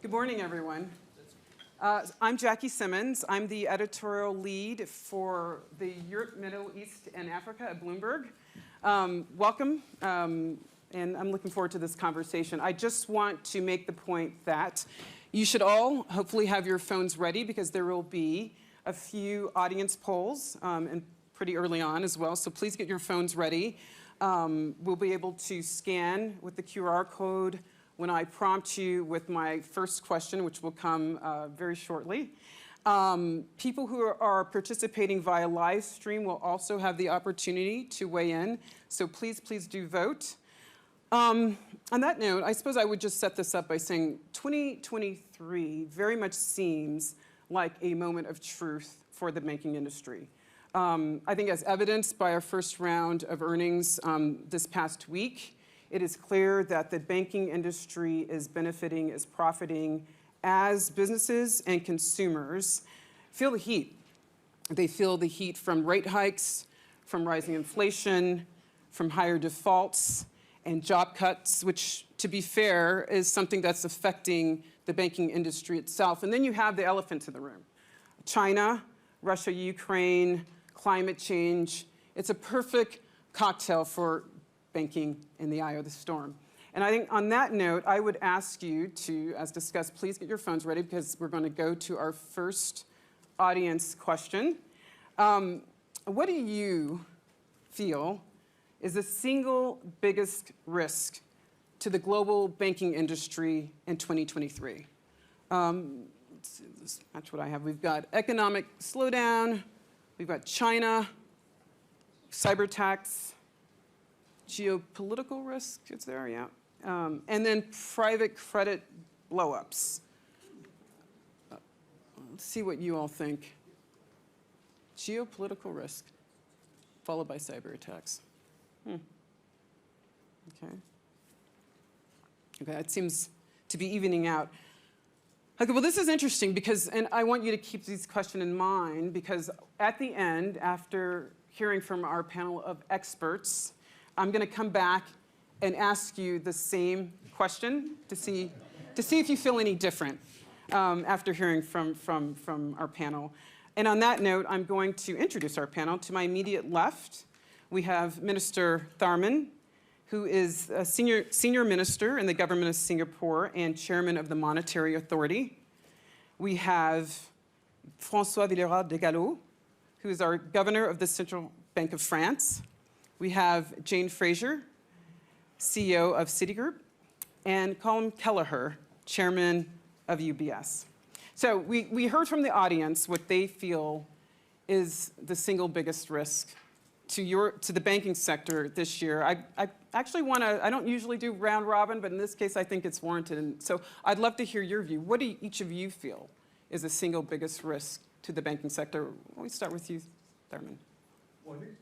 Good morning, everyone. I'm Jackie Simmons. I'm the editorial lead for the Europe, Middle East, and Africa at Bloomberg. Welcome, and I'm looking forward to this conversation. I just want to make the point that you should all hopefully have your phones ready because there will be a few audience polls and pretty early on as well, so please get your phones ready. We'll be able to scan with the QR code when I prompt you with my first question, which will come very shortly. People who are participating via live stream will also have the opportunity to weigh in, so please do vote. On that note, I suppose I would just set this up by saying 2023 very much seems like a moment of truth for the banking industry. I think as evidenced by our first round of earnings this past week, it is clear that the banking industry is benefiting, is profiting as businesses and consumers feel the heat. They feel the heat from rate hikes, from rising inflation, from higher defaults, and job cuts, which, to be fair, is something that's affecting the banking industry itself. And then you have the elephant in the room. China, Russia, Ukraine, climate change. It's a perfect cocktail for banking in the eye of the storm. And I think on that note, I would ask you to, as discussed, please get your phones ready because we're going to go to our first audience question. What do you feel is the single biggest risk to the global banking industry in 2023? Let's see, let's match what I have. We've got economic slowdown, we've got China, cyber attacks, geopolitical risk, it's there, yeah. And then private credit blowups. Let's see what you all think. Geopolitical risk, followed by cyber attacks. Okay, that seems to be evening out. Okay, well, this is interesting because, and I want you to keep these questions in mind because at the end, after hearing from our panel of experts, I'm going to come back and ask you the same question to see if you feel any different after hearing from our panel. And on that note, I'm going to introduce our panel. To my immediate left, we have Minister Tharman, who is a senior minister in the government of Singapore and chairman of the Monetary Authority. We have François Villeroy-de-Galhau, who is our governor of the Central Bank of France. We have Jane Fraser, CEO of Citigroup, and Colm Kelleher, chairman of UBS. So we heard from the audience what they feel is the single biggest risk to the banking sector this year. I actually want to, I don't usually do round robin, but in this case I think it's warranted. And so I'd love to hear your view. What do each of you feel is the single biggest risk to the banking sector? Let me start with you, Tharman. Well, I think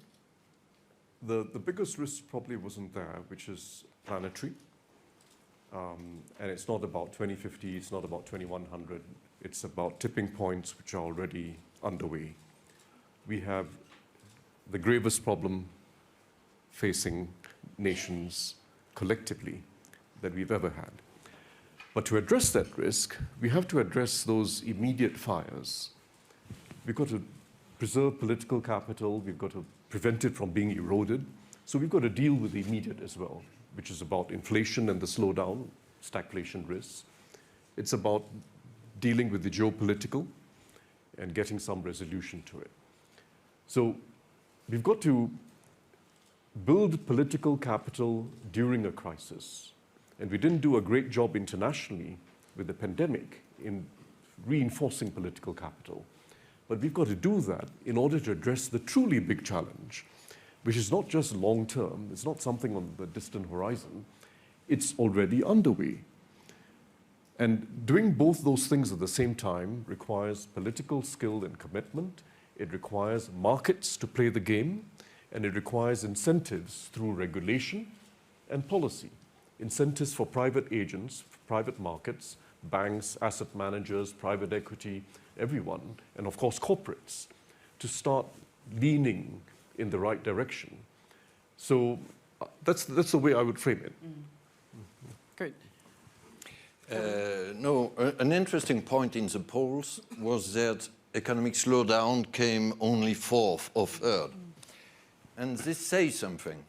the biggest risk probably wasn't there, which is planetary. And it's not about 2050, it's not about 2100. It's about tipping points which are already underway. We have the gravest problem facing nations collectively that we've ever had. But to address that risk, we have to address those immediate fires. We've got to preserve political capital, we've got to prevent it from being eroded. So we've got to deal with the immediate as well, which is about inflation and the slowdown, stagflation risks. It's about dealing with the geopolitical and getting some resolution to it. So we've got to build political capital during a crisis. And we didn't do a great job internationally with the pandemic in reinforcing political capital. But we've got to do that in order to address the truly big challenge, which is not just long-term, it's not something on the distant horizon, it's already underway. And doing both those things at the same time requires political skill and commitment, it requires markets to play the game, and it requires incentives through regulation and policy. Incentives for private agents, private markets, banks, asset managers, private equity, everyone, and of course corporates, to start leaning in the right direction. So that's the way I would frame it. Great. No, an interesting point in the polls was that economic slowdown came only fourth or third. And this says something.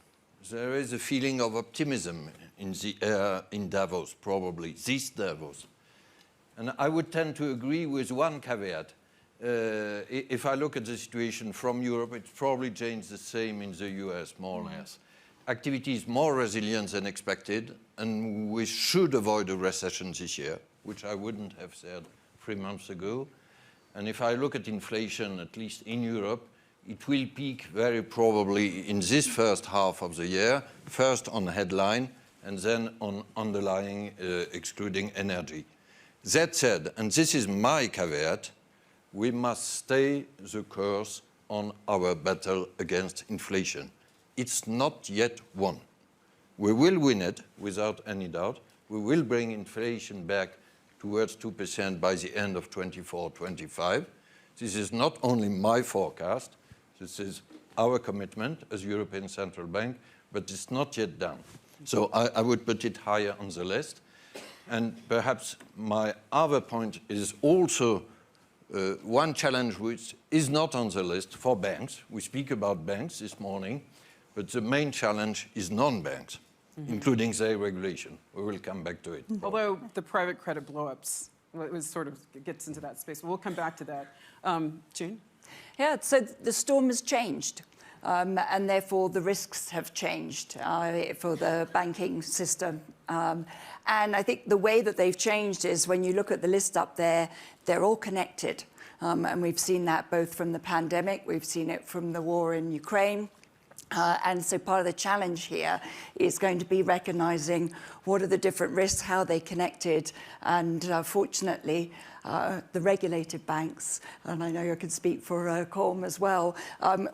There is a feeling of optimism in the air in Davos, probably, this Davos. And I would tend to agree with one caveat. If I look at the situation from Europe, it's probably changed the same in the US, more or less. Activity is more resilient than expected, and we should avoid a recession this year, which I wouldn't have said 3 months ago. And if I look at inflation, at least in Europe, it will peak very probably in this first half of the year, first on headline, and then on underlying, excluding energy. That said, and this is my caveat, we must stay the course on our battle against inflation. It's not yet won. We will win it, without any doubt. We will bring inflation back towards 2% by the end of 24-25. This is not only my forecast, this is our commitment as European Central Bank, but it's not yet done. So I would put it higher on the list. And perhaps my other point is also one challenge which is not on the list for banks. We speak about banks this morning, but the main challenge is non-banks, including their regulation. We will come back to it. Although the private credit blow-ups gets into that space. We'll come back to that. June? Yeah, so the storm has changed, and therefore the risks have changed for the banking system. And I think the way that they've changed is when you look at the list up there, they're all connected. And we've seen that both from the pandemic, we've seen it from the war in Ukraine. And so part of the challenge here is going to be recognizing what are the different risks, how they connected, and fortunately, the regulated banks, and I know I can speak for Colm as well,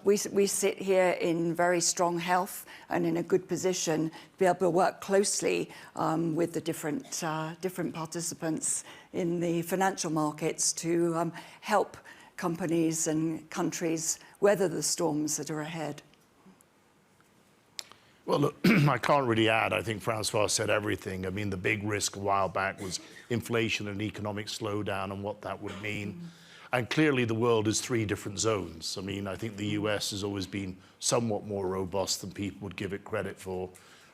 we sit here in very strong health and in a good position to be able to work closely with the different participants in the financial markets to help companies and countries weather the storms that are ahead. Well, look, I can't really add. I think Francois said everything. I mean, the big risk a while back was inflation and economic slowdown and what that would mean. And clearly the world is 3 different zones. I mean, I think the US has always been somewhat more robust than people would give it credit for.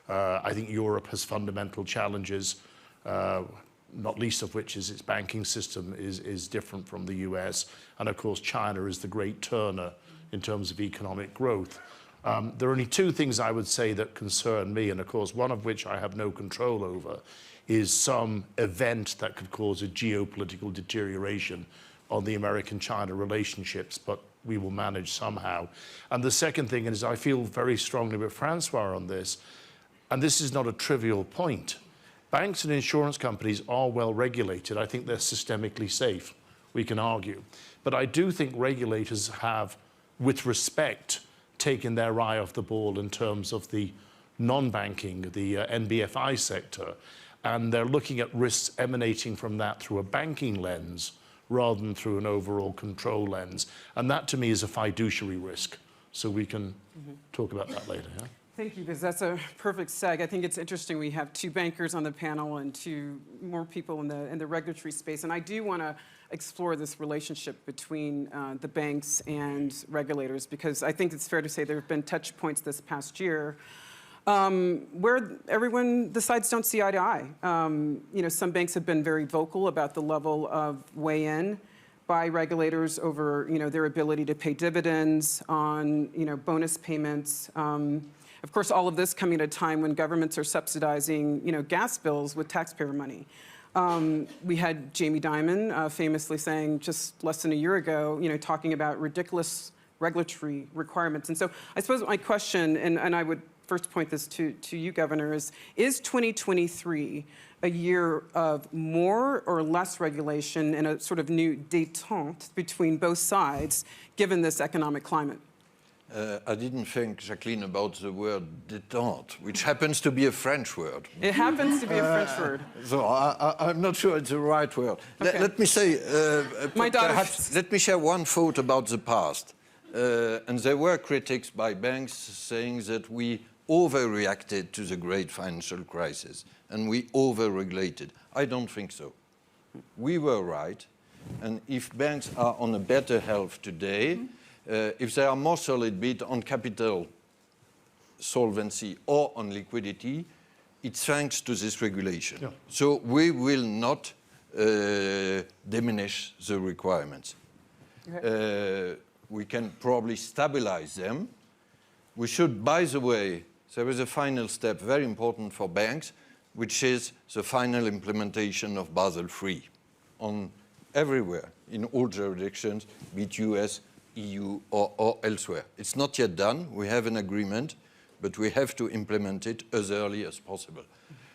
I think Europe has fundamental challenges, not least of which is its banking system is different from the US. And of course, China is the great turner in terms of economic growth. There are only 2 things I would say that concern me, and of course, one of which I have no control over, is some event that could cause a geopolitical deterioration on the American-China relationships, but we will manage somehow. And the second thing is I feel very strongly with Francois on this, and this is not a trivial point. Banks and insurance companies are well regulated. I think they're systemically safe. We can argue. But I do think regulators have, with respect, taken their eye off the ball in terms of the non-banking, the NBFI sector, and they're looking at risks emanating from that through a banking lens rather than through an overall control lens. And that, to me, is a fiduciary risk. So we can talk about that later. Yeah? Thank you, because that's a perfect seg. I think it's interesting we have 2 bankers on the panel and 2 more people in the regulatory space. And I do want to explore this relationship between the banks and regulators, because I think it's fair to say there have been touch points this past year where the sides don't see eye to eye. You know, some banks have been very vocal about the level of weigh-in by regulators over, you know, their ability to pay dividends on, you know, bonus payments. Of course, all of this coming at a time when governments are subsidizing, you know, gas bills with taxpayer money. We had Jamie Dimon famously saying just less than a year ago, you know, talking about ridiculous regulatory requirements. And so I suppose my question, and I would first point this to you, Governor, is 2023 a year of more or less regulation and a sort of new détente between both sides, given this economic climate? I didn't think, Jacqueline, about the word détente, which happens to be a French word. It happens to be a French word. So I'm not sure it's the right word. Okay. Let me say, My daughter. perhaps, let me share one thought about the past. And there were critics by banks saying that we overreacted to the great financial crisis and we overregulated. I don't think so. We were right. And if banks are on a better health today, if they are more solid, be it on capital, solvency, or on liquidity, it's thanks to this regulation. Yeah. So we will not diminish the requirements. Okay. We can probably stabilize them. We should, by the way, there is a final step, very important for banks, which is the final implementation of Basel III on everywhere, in all jurisdictions, be it US, EU, or elsewhere. It's not yet done. We have an agreement, but we have to implement it as early as possible.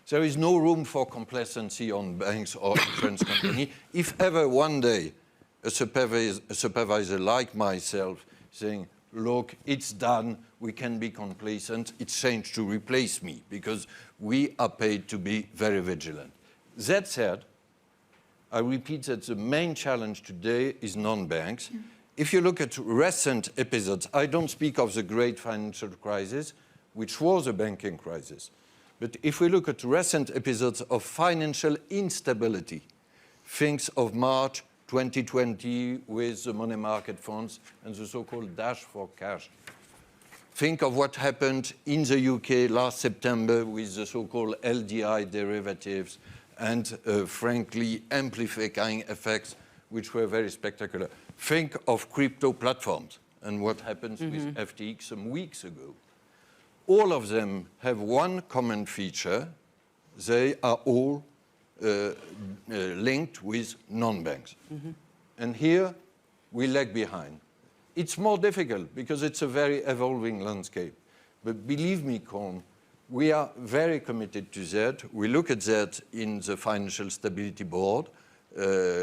There is no room for complacency on banks or insurance companies. If ever one day a supervisor like myself saying, look, it's done, we can be complacent, it's changed to replace me, because we are paid to be very vigilant. That said, I repeat that the main challenge today is non-banks. Mm. If you look at recent episodes, I don't speak of the great financial crisis, which was a banking crisis. But if we look at recent episodes of financial instability, things of March 2020 with the money market funds and the so-called dash for cash. Think of what happened in the UK last September with the so-called LDI derivatives and, frankly, amplifying effects which were very spectacular. Think of crypto platforms and what happened with FTX some weeks ago. All of them have one common feature. They are all linked with non-banks. And here we lag behind. It's more difficult because it's a very evolving landscape. But believe me, Colm, we are very committed to that. We look at that in the Financial Stability Board,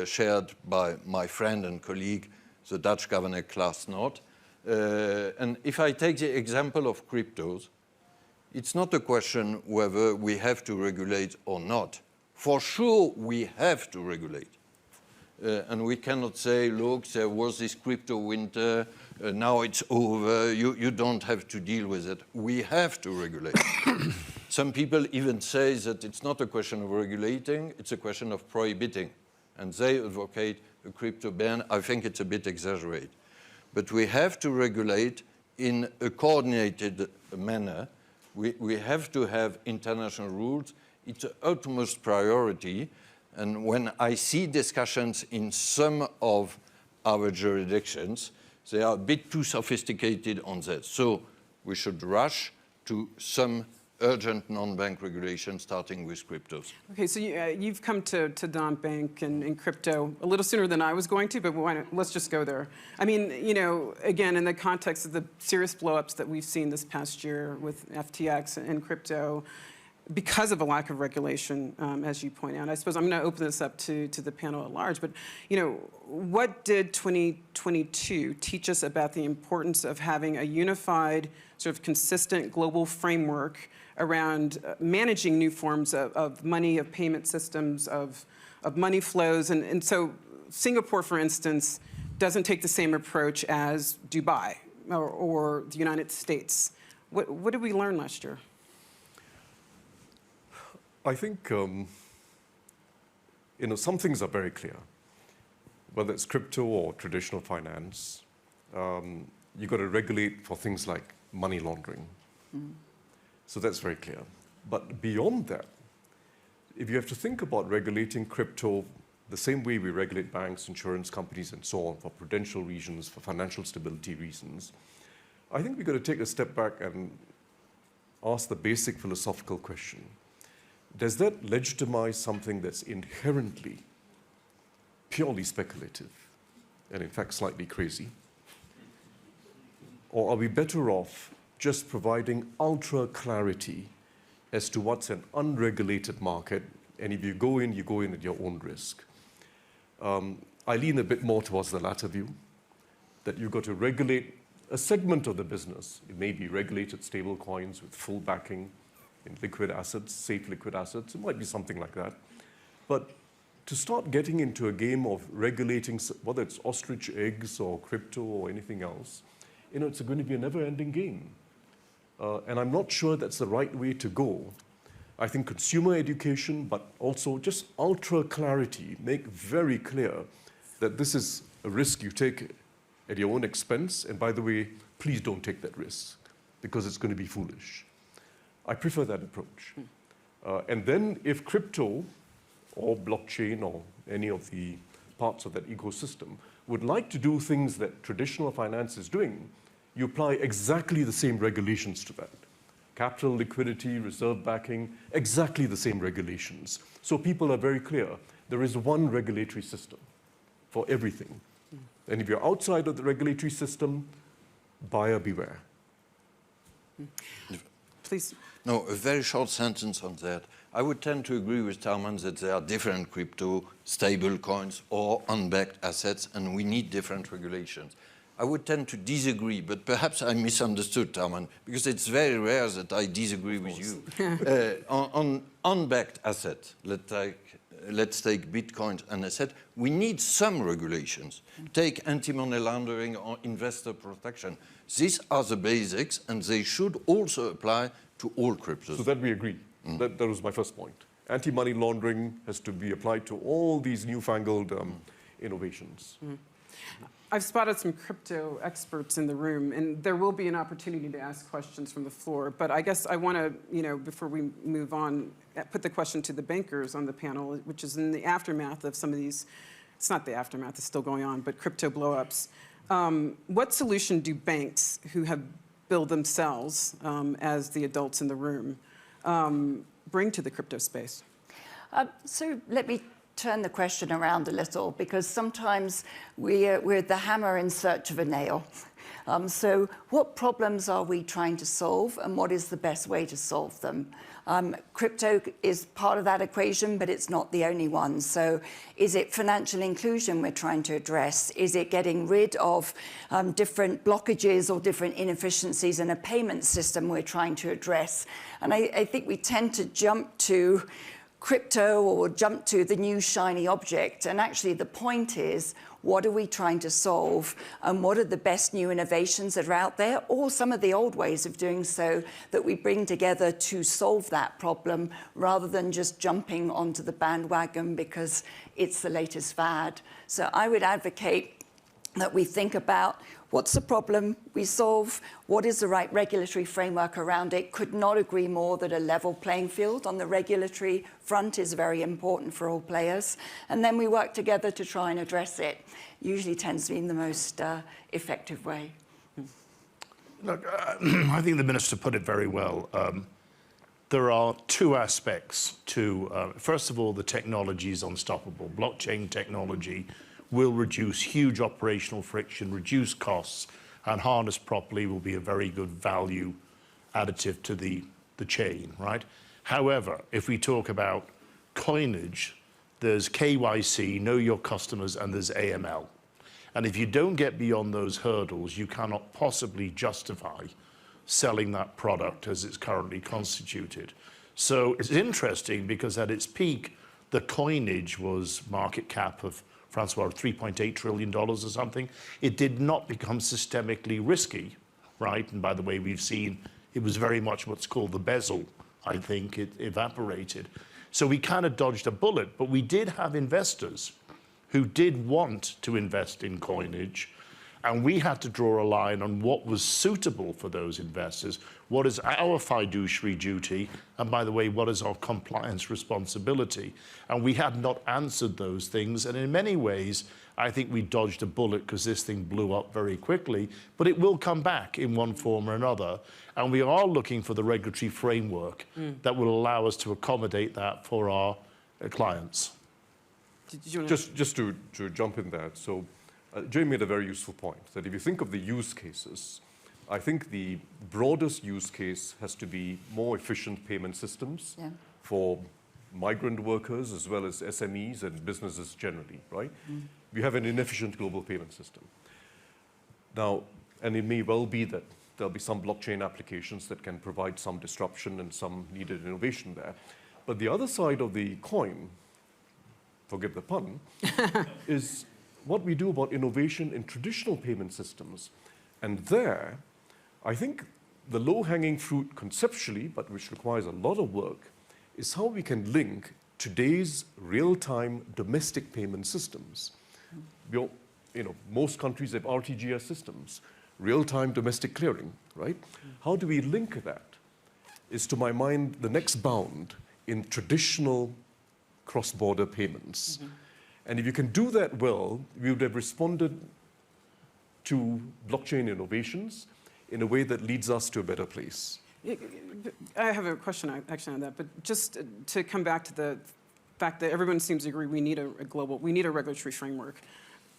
shared by my friend and colleague, the Dutch Governor Klaas Knot. And if I take the example of cryptos, it's not a question whether we have to regulate or not. For sure, we have to regulate. And we cannot say, look, there was this crypto winter, now it's over, you don't have to deal with it. We have to regulate. Some people even say that it's not a question of regulating, it's a question of prohibiting. And they advocate a crypto ban. I think it's a bit exaggerated. But we have to regulate in a coordinated manner. We have to have international rules. It's an utmost priority. And when I see discussions in some of our jurisdictions, they are a bit too sophisticated on that. So we should rush to some urgent non-bank regulation, starting with cryptos. Okay, so you've come to non-bank and crypto a little sooner than I was going to, but let's just go there. I mean, you know, again, in the context of the serious blow-ups that we've seen this past year with FTX and crypto, because of a lack of regulation, as you point out. I suppose I'm going to open this up to the panel at large, but you know, what did 2022 teach us about the importance of having a unified, sort of consistent global framework around managing new forms of money, of payment systems, of money flows? And so Singapore, for instance, doesn't take the same approach as Dubai or the United States. What did we learn last year? I think, you know, some things are very clear. Whether it's crypto or traditional finance, you've got to regulate for things like money laundering. So that's very clear. But beyond that, if you have to think about regulating crypto the same way we regulate banks, insurance companies, and so on, for prudential reasons, for financial stability reasons, I think we've got to take a step back and ask the basic philosophical question. Does that legitimize something that's inherently, purely speculative, and in fact slightly crazy? Or are we better off just providing ultra clarity as to what's an unregulated market, and if you go in at your own risk? I lean a bit more towards the latter view, that you've got to regulate a segment of the business. It may be regulated stable coins with full backing, in liquid assets, safe liquid assets. It might be something like that. But to start getting into a game of regulating, whether it's ostrich eggs or crypto or anything else, you know, it's going to be a never-ending game. And I'm not sure that's the right way to go. I think consumer education, but also just ultra clarity, make very clear that this is a risk you take at your own expense. And by the way, please don't take that risk because it's going to be foolish. I prefer that approach. And then if crypto or blockchain or any of the parts of that ecosystem would like to do things that traditional finance is doing, you apply exactly the same regulations to that. Capital, liquidity, reserve backing, exactly the same regulations. So people are very clear. There is one regulatory system for everything. And if you're outside of the regulatory system, buyer beware. Please. No, a very short sentence on that. I would tend to agree with Tharman that there are different crypto, stable coins, or unbacked assets, and we need different regulations. I would tend to disagree, but perhaps I misunderstood, Tharman, because it's very rare that I disagree with you. On unbacked assets, let's take Bitcoin and asset, we need some regulations. Take anti-money laundering or investor protection. These are the basics, and they should also apply to all cryptos. So that we agree. That was my first point. Anti-money laundering has to be applied to all these newfangled innovations. I've spotted some crypto experts in the room, and there will be an opportunity to ask questions from the floor. But I guess I want to, before we move on, put the question to the bankers on the panel, which is in the aftermath of some of these, it's not the aftermath, it's still going on, but crypto blowups. What solution do banks who have billed themselves as the adults in the room bring to the crypto space? So let me turn the question around a little, because sometimes we're the hammer in search of a nail. So what problems are we trying to solve, and what is the best way to solve them? Crypto is part of that equation, but it's not the only one. So is it financial inclusion we're trying to address? Is it getting rid of different blockages or different inefficiencies in a payment system we're trying to address? And I think we tend to jump to crypto or jump to the new shiny object. And actually the point is, what are we trying to solve, and what are the best new innovations that are out there, or some of the old ways of doing so that we bring together to solve that problem, rather than just jumping onto the bandwagon because it's the latest fad. So I would advocate that we think about what's the problem we solve, what is the right regulatory framework around it. Could not agree more that a level playing field on the regulatory front is very important for all players. And then we work together to try and address it. Usually tends to be in the most effective way. Look, I think the Minister put it very well. There are two aspects to, first of all, the technology is unstoppable. Blockchain technology will reduce huge operational friction, reduce costs, and harnessed properly will be a very good value additive to the chain, right? However, if we talk about coinage, there's KYC, know your customers, and there's AML. And if you don't get beyond those hurdles, you cannot possibly justify selling that product as it's currently constituted. So it's interesting because at its peak, the coinage was market cap of Francois, $3.8 trillion or something. It did not become systemically risky, right? And by the way, we've seen it was very much what's called the bezel. I think it evaporated. So we kind of dodged a bullet, but we did have investors who did want to invest in coinage, and we had to draw a line on what was suitable for those investors, what is our fiduciary duty, and by the way, what is our compliance responsibility? And we had not answered those things, and in many ways, I think we dodged a bullet because this thing blew up very quickly, but it will come back in one form or another, and we are looking for the regulatory framework that will allow us to accommodate that for our clients. Just to jump in there, so Jay made a very useful point, that if you think of the use cases, I think the broadest use case has to be more efficient payment systems for migrant workers as well as SMEs and businesses generally, right? We have an inefficient global payment system. Now, and it may well be that there'll be some blockchain applications that can provide some disruption and some needed innovation there. But the other side of the coin, forgive the pun, is what we do about innovation in traditional payment systems. And there, I think the low-hanging fruit conceptually, but which requires a lot of work, is how we can link today's real-time domestic payment systems. Most countries have RTGS systems, real-time domestic clearing, right? How do we link that? Is, to my mind, the next bound in traditional cross-border payments. And if you can do that well, we would have responded to blockchain innovations in a way that leads us to a better place. I have a question actually on that, but just to come back to the fact that everyone seems to agree we need a regulatory framework.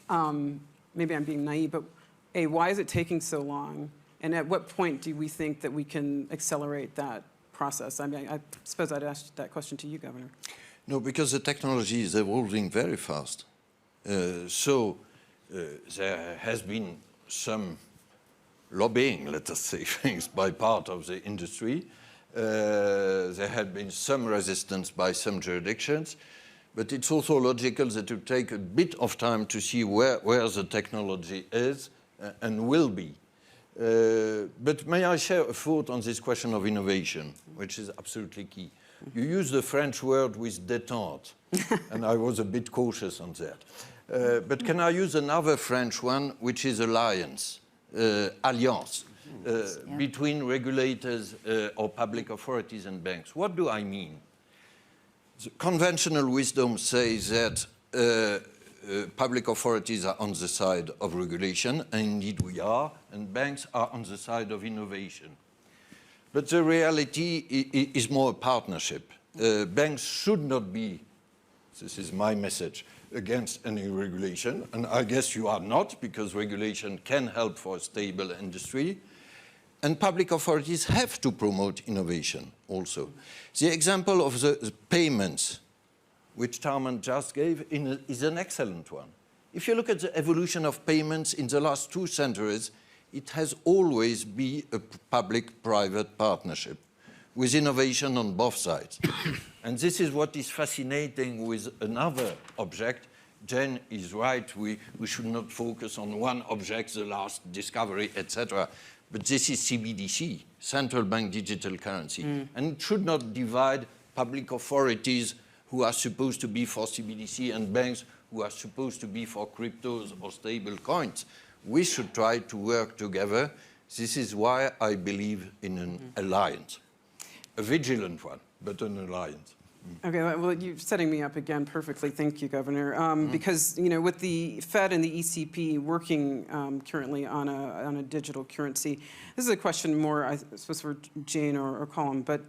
Maybe I'm being naive, but why is it taking so long? And at what point do we think that we can accelerate that process? I mean, I suppose I'd ask that question to you, Governor. No, because the technology is evolving very fast. There has been some lobbying, let us say, things by part of the industry. There had been some resistance by some jurisdictions, but it's also logical that it will take a bit of time to see where the technology is and will be. But may I share a thought on this question of innovation, which is absolutely key. You use the French word with détente, and I was a bit cautious on that. But can I use another French one, which is alliance, alliance, between regulators or public authorities and banks? What do I mean? The conventional wisdom says that public authorities are on the side of regulation, and indeed we are, and banks are on the side of innovation. But the reality is more a partnership. Banks should not be, this is my message, against any regulation, and I guess you are not, because regulation can help for a stable industry. And public authorities have to promote innovation also. The example of the payments, which Tharman just gave, is an excellent one. If you look at the evolution of payments in the last 2 centuries, it has always been a public-private partnership with innovation on both sides. And this is what is fascinating with another object. Jen is right, we should not focus on one object, the last discovery, etc. But this is CBDC, central bank digital currency. And it should not divide public authorities who are supposed to be for CBDC and banks who are supposed to be for cryptos or stable coins. We should try to work together. This is why I believe in an alliance. A vigilant one, but an alliance. Okay, well, you're setting me up again perfectly. Thank you, Governor. Because, with the Fed and the ECB working currently on a digital currency, this is a question more, I suppose, for Jane or Colm, but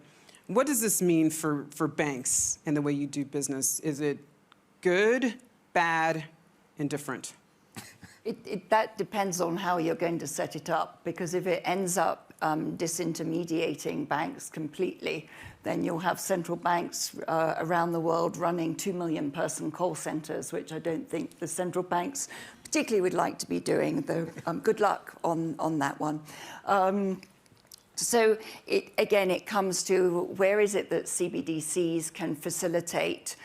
what does this mean for banks and the way you do business? Is it good, bad, indifferent? That depends on how you're going to set it up, because if it ends up disintermediating banks completely, then you'll have central banks around the world running 2 million person call centers, which I don't think the central banks particularly would like to be doing. Good luck on that one. So again, it comes to where is it that CBDCs can facilitate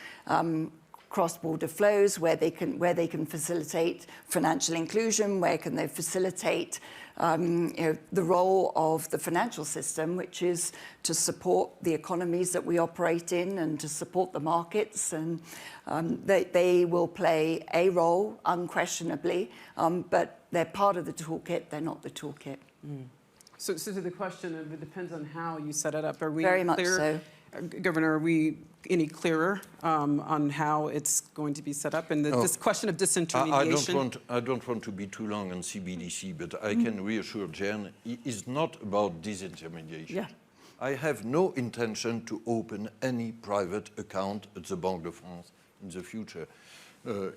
cross-border flows, where they can facilitate financial inclusion, where can they facilitate the role of the financial system, which is to support the economies that we operate in and to support the markets. And they will play a role, unquestionably, but they're part of the toolkit, they're not the toolkit. So to the question of it depends on how you set it up. Are we Very much clear? so. Governor, are we any clearer on how it's going to be set up? And this question of disintermediation? I don't want to be too long on CBDC, but I can reassure Jen, it is not about disintermediation. Yeah. I have no intention to open any private account at the Banque de France in the future.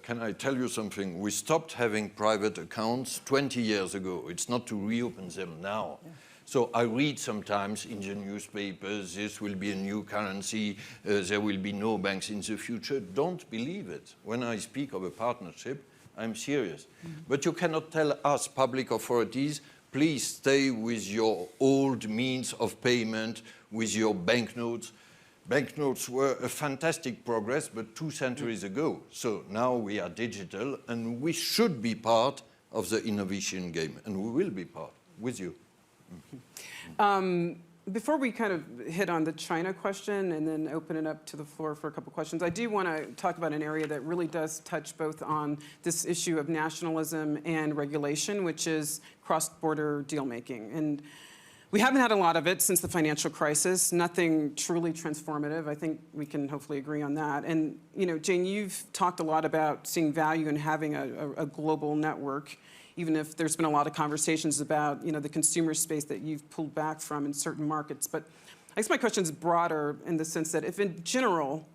Can I tell you something? We stopped having private accounts 20 years ago. It's not to reopen them now. Yeah. So I read sometimes in the newspapers, this will be a new currency, there will be no banks in the future. Don't believe it. When I speak of a partnership, I'm serious. But you cannot tell us, public authorities, please stay with your old means of payment, with your banknotes. Banknotes were a fantastic progress, but 2 centuries ago. So now we are digital, and we should be part of the innovation game, and we will be part with you. Before we kind of hit on the China question and then open it up to the floor for a couple questions, I do want to talk about an area that really does touch both on this issue of nationalism and regulation, which is cross-border deal-making. And we haven't had a lot of it since the financial crisis, nothing truly transformative. I think we can hopefully agree on that. And, you know, Jane, you've talked a lot about seeing value in having a global network, even if there's been a lot of conversations about, you know, the consumer space that you've pulled back from in certain markets. But I guess my question is broader in the sense that if in general,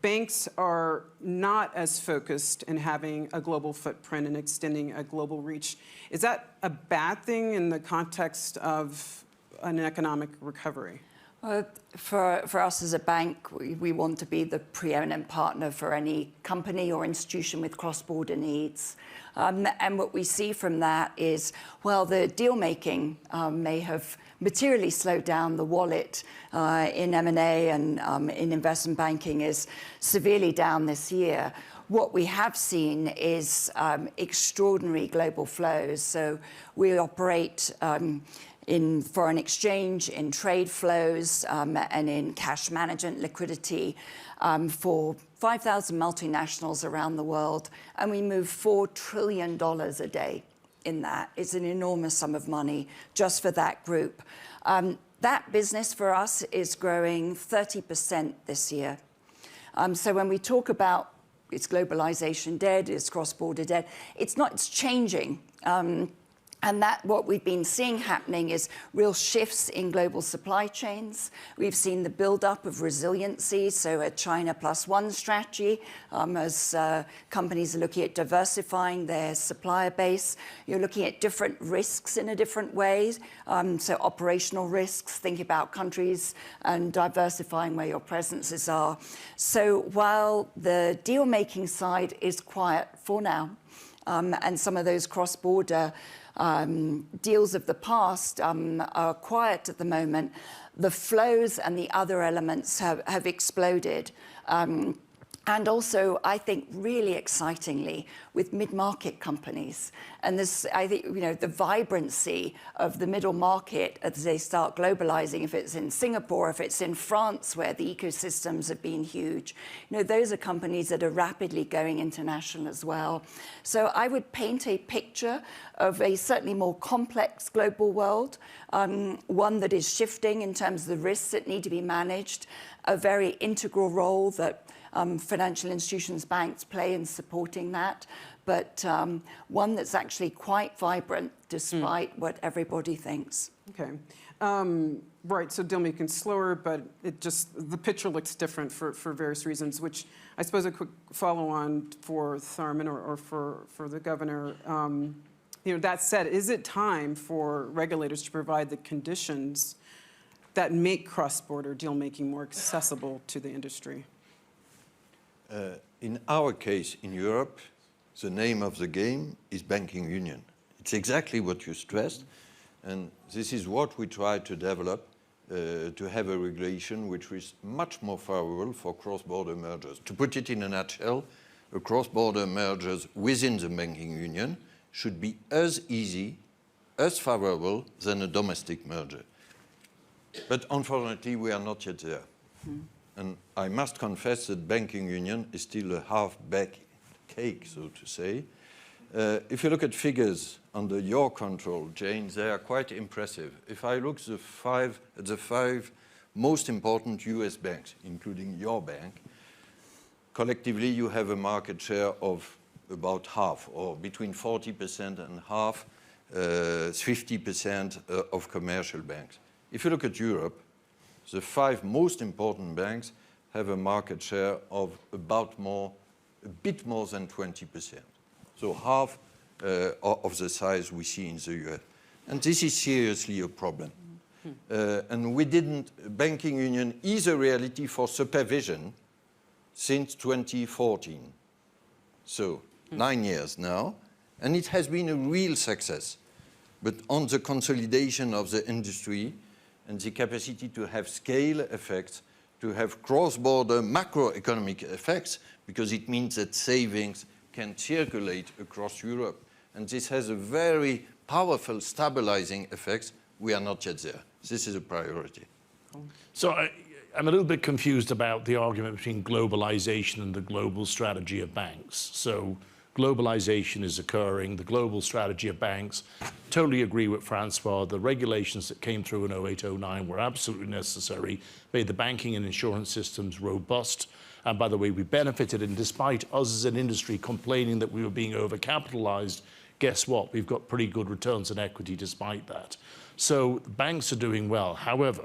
banks are not as focused in having a global footprint and extending a global reach, is that a bad thing in the context of an economic recovery? For us as a bank, we want to be the preeminent partner for any company or institution with cross-border needs. And what we see from that is, while the deal-making may have materially slowed down, the wallet in M&A and in investment banking is severely down this year. What we have seen is extraordinary global flows. So we operate in foreign exchange, in trade flows, and in cash management, liquidity for 5,000 multinationals around the world. And we move $4 trillion a day in that. It's an enormous sum of money just for that group. That business for us is growing 30% this year. So when we talk about it's globalization dead, it's cross-border dead, it's not, it's changing. And that what we've been seeing happening is real shifts in global supply chains. We've seen the buildup of resiliency, so a China plus one strategy, as companies are looking at diversifying their supplier base. You're looking at different risks in a different way. So operational risks, thinking about countries and diversifying where your presences are. So while the deal-making side is quiet for now, and some of those cross-border deals of the past are quiet at the moment, the flows and the other elements have exploded. And also, I think, really excitingly, with mid-market companies. And this, I think, you know, the vibrancy of the middle market as they start globalizing, if it's in Singapore, if it's in France, where the ecosystems have been huge. You know, those are companies that are rapidly going international as well. So I would paint a picture of a certainly more complex global world, one that is shifting in terms of the risks that need to be managed, a very integral role that financial institutions, banks play in supporting that, but one that's actually quite vibrant despite what everybody thinks. Okay. Right, so deal-making slower, but the picture looks different for various reasons, which I suppose a quick follow-on for Tharman or for the governor. You know, that said, is it time for regulators to provide the conditions that make cross-border deal-making more accessible to the industry? In our case, in Europe, the name of the game is banking union. It's exactly what you stressed, and this is what we try to develop, to have a regulation which is much more favorable for cross-border mergers. To put it in a nutshell, a cross-border mergers within the banking union should be as easy, as favorable than a domestic merger. But unfortunately, we are not yet there. And I must confess that banking union is still a half-baked cake, so to say. If you look at figures under your control, Jane, they are quite impressive. If I look at the five most important US banks, including your bank, collectively you have a market share of about half, or between 40% and half, 50% of commercial banks. If you look at Europe, the five most important banks have a market share of a bit more than 20%. So half of the size we see in the US. And this is seriously a problem. And banking union is a reality for supervision since 2014. So 9 years now, and it has been a real success. But on the consolidation of the industry, and the capacity to have scale effects, to have cross-border macroeconomic effects, because it means that savings can circulate across Europe. And this has a very powerful stabilizing effect. We are not yet there. This is a priority. So I'm a little bit confused about the argument between globalization and the global strategy of banks. So globalization is occurring, the global strategy of banks. Totally agree with Francois. The regulations that came through in 08-09 were absolutely necessary, made the banking and insurance systems robust. And by the way, we benefited, and despite us as an industry complaining that we were being overcapitalized, guess what? We've got pretty good returns on equity despite that. So the banks are doing well. However,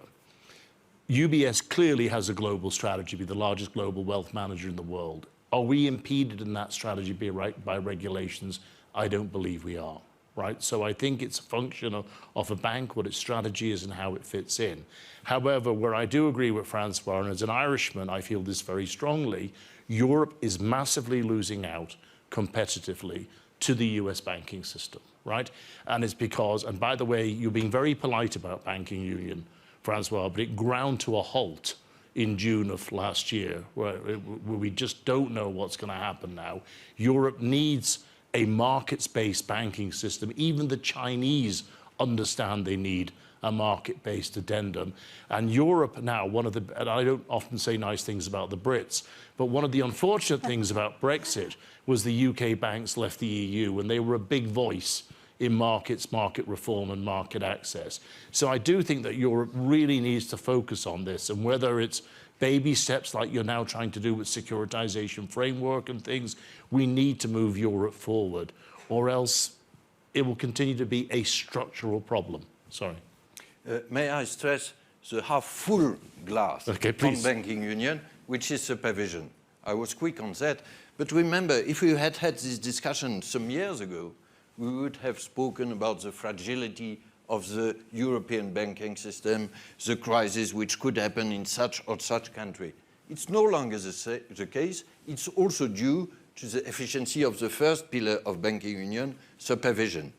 UBS clearly has a global strategy, be the largest global wealth manager in the world. Are we impeded in that strategy by regulations? I don't believe we are, right? So I think it's a function of a bank, what its strategy is and how it fits in. However, where I do agree with Francois, and as an Irishman, I feel this very strongly, Europe is massively losing out competitively to the US banking system, right? And it's because, and by the way, you're being very polite about banking union, Francois, but it ground to a halt in June of last year, where we just don't know what's going to happen now. Europe needs a markets-based banking system. Even the Chinese understand they need a market-based addendum. And Europe now, and I don't often say nice things about the Brits, but one of the unfortunate things about Brexit was the UK banks left the EU, and they were a big voice in markets, market reform and market access. So I do think that Europe really needs to focus on this, and whether it's baby steps like you're now trying to do with securitization framework and things, we need to move Europe forward, or else it will continue to be a structural problem. Sorry. May I stress the half-full glass Okay, on please. banking union, which is supervision. I was quick on that. But remember, if we had had this discussion some years ago, we would have spoken about the fragility of the European banking system, the crisis which could happen in such or such country. It's no longer the case. It's also due to the efficiency of the first pillar of banking union, supervision.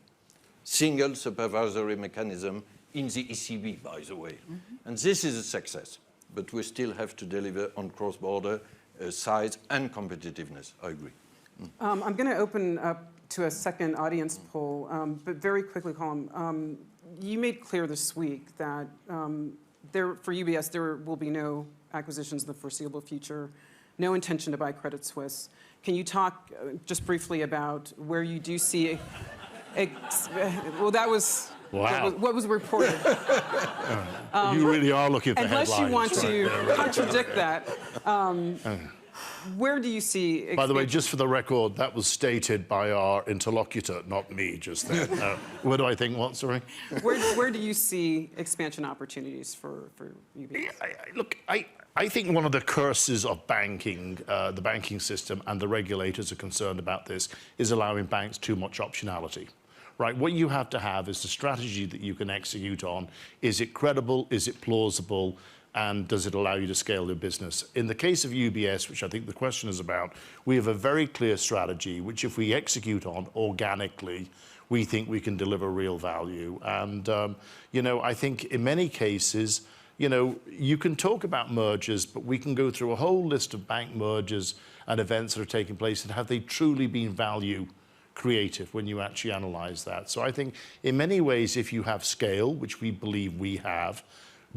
Single supervisory mechanism in the ECB, by the way. And this is a success. But we still have to deliver on cross-border size and competitiveness. I agree. I'm going to open up to a second audience poll, but very quickly, Colm, you made clear this week that for UBS, there will be no acquisitions in the foreseeable future, no intention to buy Credit Suisse. Can you talk just briefly about where you do see well, that was... Wow. What was reported. You really are looking for Unless headlines. you want to right? contradict that, where do you see... By the way, just for the record, that was stated by our interlocutor, not me, just then. What do I think? What, sorry? Where do you see expansion opportunities for UBS? Look, I think one of the curses of banking, the banking system, and the regulators are concerned about this, is allowing banks too much optionality. Right, what you have to have is the strategy that you can execute on. Is it credible? Is it plausible? And does it allow you to scale your business? In the case of UBS, which I think the question is about, we have a very clear strategy, which if we execute on organically, we think we can deliver real value. And, you know, I think in many cases, you know, you can talk about mergers, but we can go through a whole list of bank mergers and events that are taking place, and have they truly been value creative when you actually analyze that? So I think in many ways, if you have scale, which we believe we have,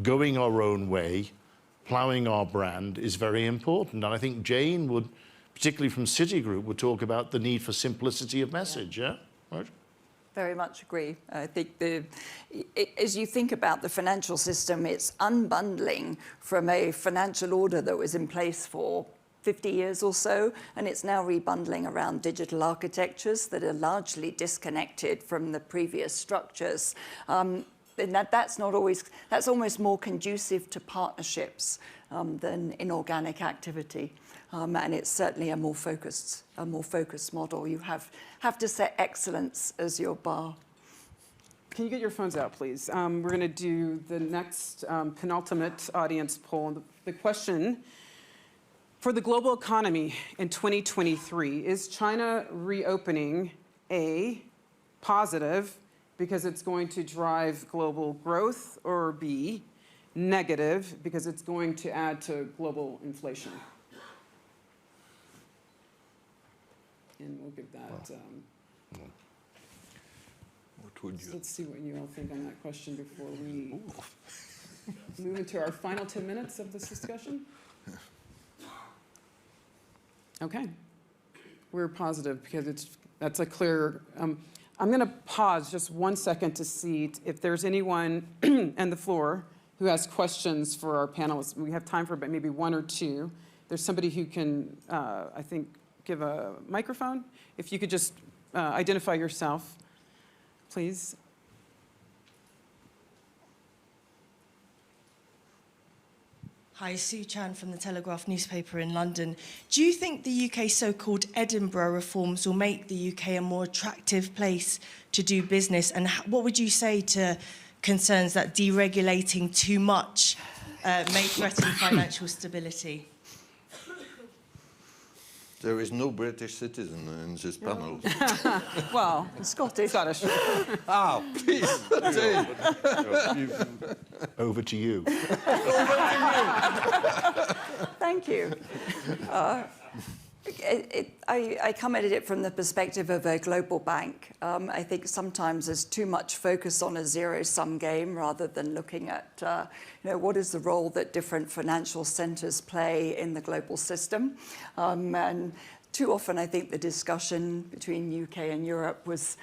going our own way, ploughing our brand is very important. And I think Jane would, particularly from Citigroup, would talk about the need for simplicity of message, yeah? Right? Very much agree. I think as you think about the financial system, it's unbundling from a financial order that was in place for 50 years or so, and it's now rebundling around digital architectures that are largely disconnected from the previous structures. And that's almost more conducive to partnerships than inorganic activity. And it's certainly a more focused model. You have to set excellence as your bar. Can you get your phones out, please? We're going to do the next penultimate audience poll. The question: for the global economy in 2023, is China reopening A, positive because it's going to drive global growth, or B, negative because it's going to add to global inflation? And we'll give that... What What would you? Let's see what you all think on that question before we move into our final 10 minutes of this discussion. Okay. We're positive because that's a clear. I'm going to pause just 1 second to see if there's anyone on the floor who has questions for our panelists. We have time for maybe one or two. There's somebody who can, I think, give a microphone. If you could just identify yourself, please. Hi, Sue Chan from the Telegraph newspaper in London. Do you think the UK's so-called Edinburgh reforms will make the UK a more attractive place to do business? And what would you say to concerns that deregulating too much may threaten financial stability? There is no British citizen in this panel. Well, Scottish. Ah, please. Over to you. Thank you. I come at it from the perspective of a global bank. I think sometimes there's too much focus on a zero-sum game rather than looking at what is the role that different financial centers play in the global system. And too often I think the discussion between UK and Europe was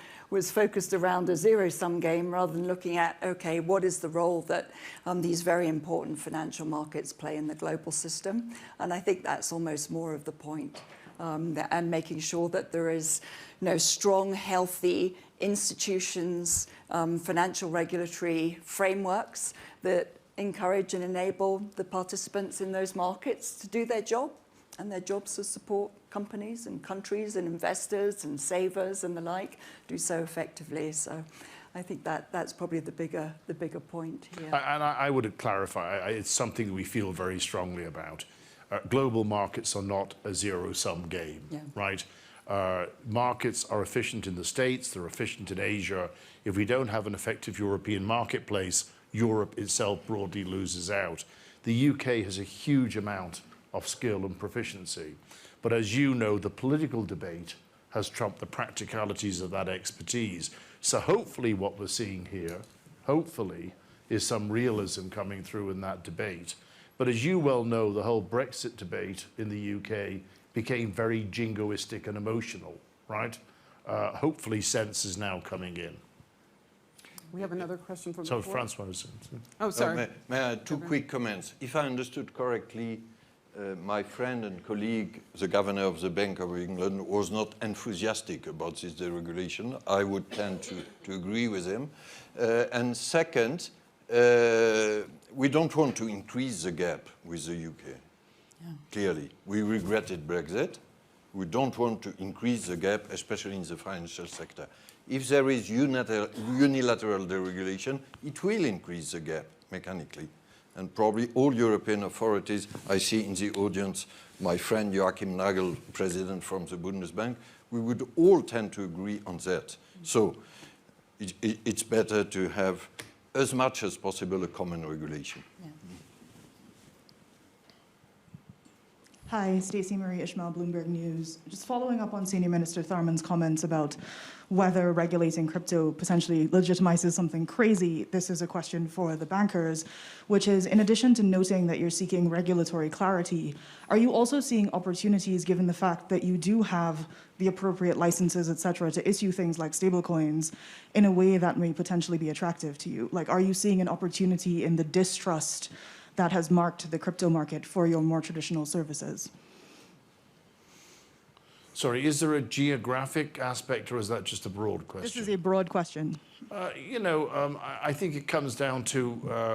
focused around a zero-sum game rather than looking at, okay, what is the role that these very important financial markets play in the global system? And I think that's almost more of the point. And making sure that there is strong, healthy institutions, financial regulatory frameworks that encourage and enable the participants in those markets to do their job, and their jobs to support companies and countries and investors and savers and the like do so effectively. So I think that's probably the bigger point here. And I would clarify, it's something we feel very strongly about. Global markets are not a zero-sum game, right? Markets are efficient in the States, they're efficient in Asia. If we don't have an effective European marketplace, Europe itself broadly loses out. The UK has a huge amount of skill and proficiency. But as you know, the political debate has trumped the practicalities of that expertise. So hopefully what we're seeing here, hopefully, is some realism coming through in that debate. But as you well know, the whole Brexit debate in the UK became very jingoistic and emotional, right? Hopefully sense is now coming in. We have another question from the So floor. Francois was... Oh, sorry. May I add two quick comments? If I understood correctly, my friend and colleague, the governor of the Bank of England, was not enthusiastic about this deregulation. I would tend to agree with him. And second, we don't want to increase the gap with the UK. Clearly, we regretted Brexit. We don't want to increase the gap, especially in the financial sector. If there is unilateral deregulation, it will increase the gap mechanically. And probably all European authorities, I see in the audience my friend Joachim Nagel, president from the Bundesbank, we would all tend to agree on that. So it's better to have, as much as possible, a common regulation. Hi, Stacey Marie Ishmael, Bloomberg News. Just following up on Senior Minister Tharman's comments about whether regulating crypto potentially legitimizes something crazy, this is a question for the bankers, which is, in addition to noting that you're seeking regulatory clarity, are you also seeing opportunities given the fact that you do have the appropriate licenses, et cetera, to issue things like stablecoins in a way that may potentially be attractive to you? Like, are you seeing an opportunity in the distrust that has marked the crypto market for your more traditional services? Sorry, is there a geographic aspect or is that just a broad question? This is a broad question. I think it comes down to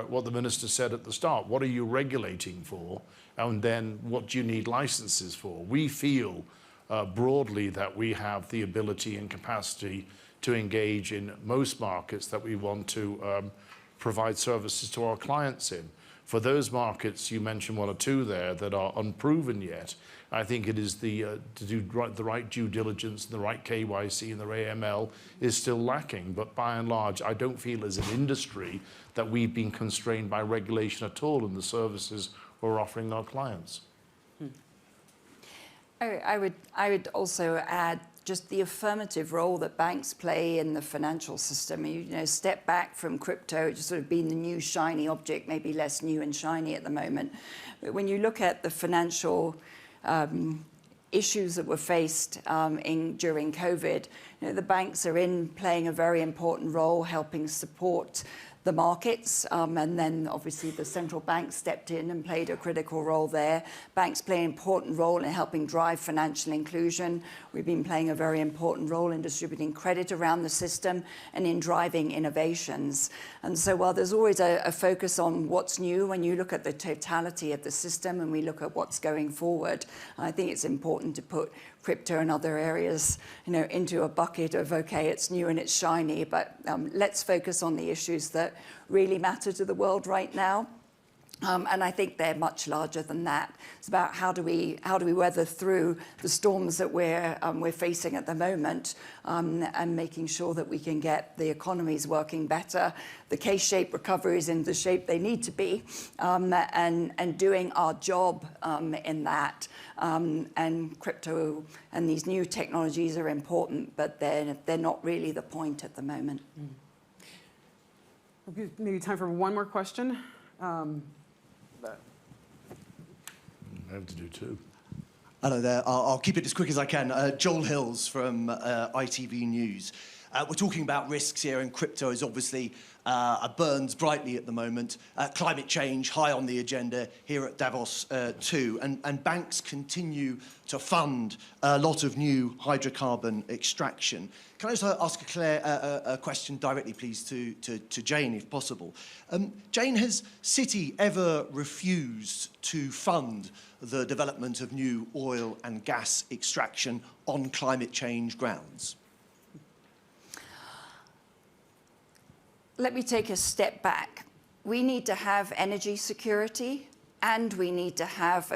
what the minister said at the start. What are you regulating for? And then what do you need licenses for? We feel broadly that we have the ability and capacity to engage in most markets that we want to provide services to our clients in. For those markets, you mentioned one or two there that are unproven yet, I think it is to do the right due diligence, the right KYC and the AML is still lacking. But by and large, I don't feel as an industry that we've been constrained by regulation at all in the services we're offering our clients. I would also add, just the affirmative role that banks play in the financial system. You know, step back from crypto, it's just sort of been the new shiny object, maybe less new and shiny at the moment. But when you look at the financial issues that were faced during COVID, you know, the banks are playing a very important role, helping support the markets, and then obviously the central bank stepped in and played a critical role there. Banks play an important role in helping drive financial inclusion. We've been playing a very important role in distributing credit around the system and in driving innovations. And so while there's always a focus on what's new, when you look at the totality of the system and we look at what's going forward, I think it's important to put crypto and other areas, you know, into a bucket of, okay, it's new and it's shiny, but let's focus on the issues that really matter to the world right now. And I think they're much larger than that. It's about how do we weather through the storms that we're facing at the moment, and making sure that we can get the economies working better, the K-shaped recoveries in the shape they need to be, and doing our job in that. And crypto and these new technologies are important, but they're not really the point at the moment. Maybe time for one more question. I have to do two. Hello there. I'll keep it as quick as I can. Joel Hills from ITV News. We're talking about risks here, and crypto is obviously burns brightly at the moment. Climate change high on the agenda here at Davos too, and banks continue to fund a lot of new hydrocarbon extraction. Can I just ask Claire a question directly, please, to Jane, if possible? Jane, has Citi ever refused to fund the development of new oil and gas extraction on climate change grounds? Let me take a step back. We need to have energy security, and we need to have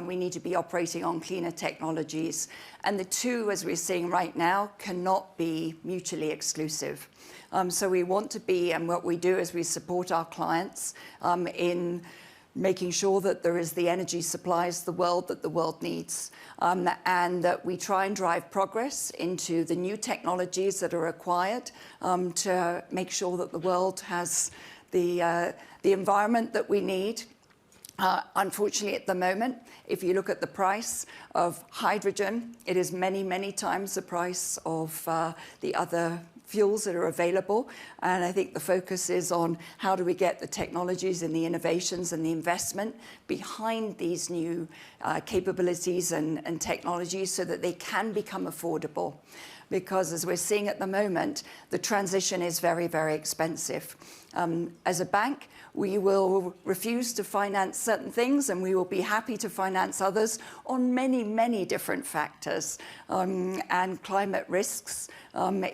we need to be operating on cleaner technologies. And the two, as we're seeing right now, cannot be mutually exclusive. So we want to be, and what we do is we support our clients in making sure that there is the energy supplies that the world needs, and that we try and drive progress into the new technologies that are required to make sure that the world has the environment that we need. Unfortunately, at the moment, if you look at the price of hydrogen, it is many, many times the price of the other fuels that are available. And I think the focus is on how do we get the technologies and the innovations and the investment behind these new capabilities and technologies so that they can become affordable. Because as we're seeing at the moment, the transition is very, very expensive. As a bank, we will refuse to finance certain things, and we will be happy to finance others on many, many different factors. And climate risks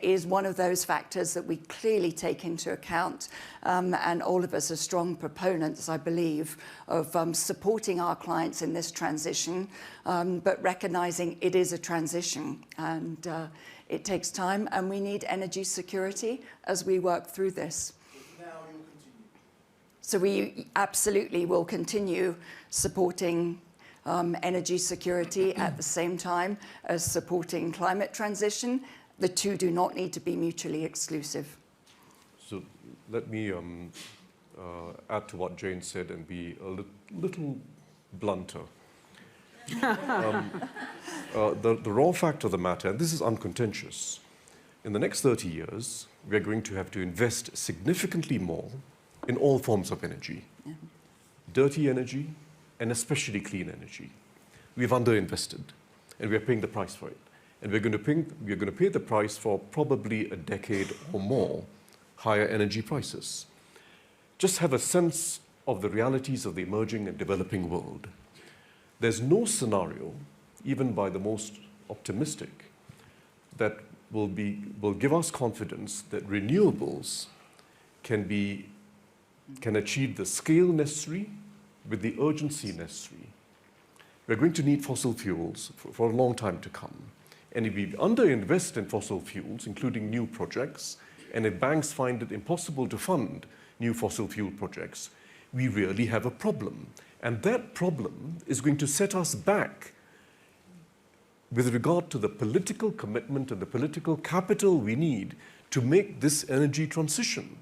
is one of those factors that we clearly take into account. And all of us are strong proponents, I believe, of supporting our clients in this transition, but recognizing it is a transition. And it takes time, and we need energy security as we work through this. So we absolutely will continue supporting energy security at the same time as supporting climate transition. The two do not need to be mutually exclusive. So let me add to what Jane said and be a little blunter. The raw fact of the matter, and this is uncontentious, in the next 30 years, we're going to have to invest significantly more in all forms of energy, dirty energy, and especially clean energy. We've underinvested, and we're paying the price for it. And we're going to pay the price for probably a decade or more higher energy prices. Just have a sense of the realities of the emerging and developing world. There's no scenario, even by the most optimistic, that will give us confidence that renewables can achieve the scale necessary with the urgency necessary. We're going to need fossil fuels for a long time to come. And if we underinvest in fossil fuels, including new projects, and if banks find it impossible to fund new fossil fuel projects, we really have a problem. And that problem is going to set us back with regard to the political commitment and the political capital we need to make this energy transition.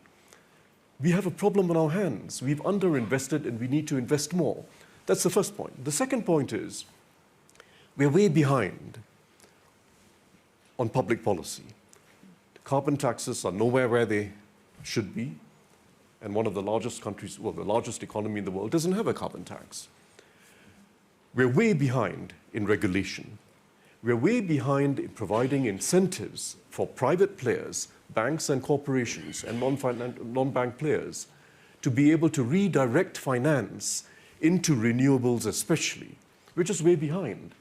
We have a problem on our hands. We've underinvested and we need to invest more. That's the first point. The second point is we're way behind on public policy. Carbon taxes are nowhere where they should be. And one of the largest countries, well, the largest economy in the world doesn't have a carbon tax. We're way behind in regulation. We're way behind in providing incentives for private players, banks and corporations, and non-bank players to be able to redirect finance into renewables especially. We're just way behind.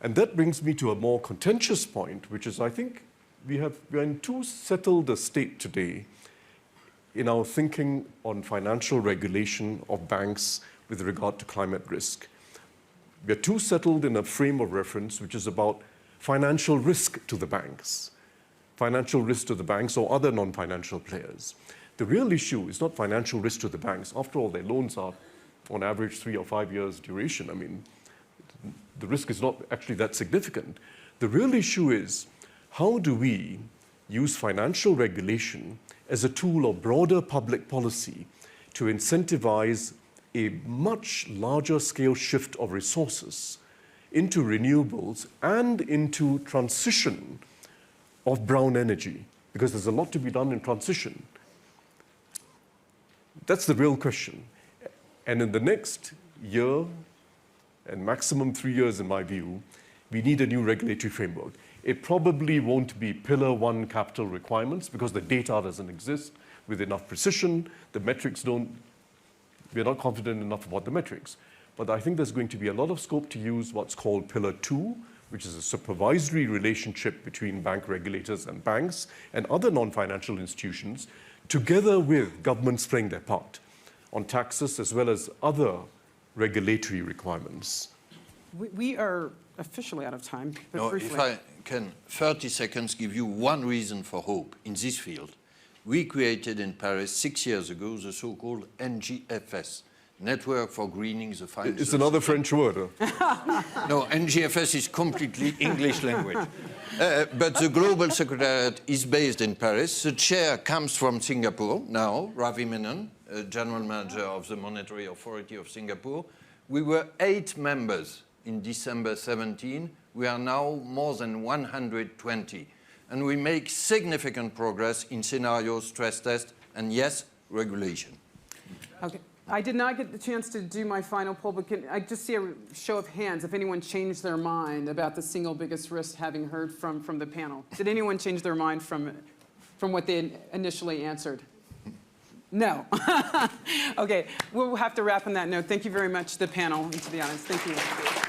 And that brings me to a more contentious point, which is I think we're in too settled a state today in our thinking on financial regulation of banks with regard to climate risk. We're too settled in a frame of reference which is about financial risk to the banks, financial risk to the banks or other non-financial players. The real issue is not financial risk to the banks. After all, their loans are on average 3 or 5 years duration. I mean, the risk is not actually that significant. The real issue is how do we use financial regulation as a tool of broader public policy to incentivize a much larger scale shift of resources into renewables and into transition of brown energy, because there's a lot to be done in transition. That's the real question. And in the next year, and maximum 3 years in my view, we need a new regulatory framework. It probably won't be Pillar 1 capital requirements because the data doesn't exist with enough precision. The metrics we're not confident enough about the metrics. But I think there's going to be a lot of scope to use what's called Pillar 2, which is a supervisory relationship between bank regulators and banks and other non-financial institutions, together with governments playing their part on taxes as well as other regulatory requirements. We are officially out of time, but No, briefly. if I can, 30 seconds give you one reason for hope in this field. We created in Paris 6 years ago the so-called NGFS, Network for Greening the Financial It's another System. French word. Huh? No, NGFS is completely English language. But the Global Secretariat is based in Paris. The chair comes from Singapore now, Ravi Menon, General Manager of the Monetary Authority of Singapore. We were 8 members in December 17. We are now more than 120. And we make significant progress in scenario stress test and, yes, regulation. Okay. I did not get the chance to do my final poll, but I just see a show of hands if anyone changed their mind about the single biggest risk, having heard from the panel. Did anyone change their mind from what they initially answered? No. Okay, we'll have to wrap on that note. Thank you very much to the panel and to the audience. Thank you.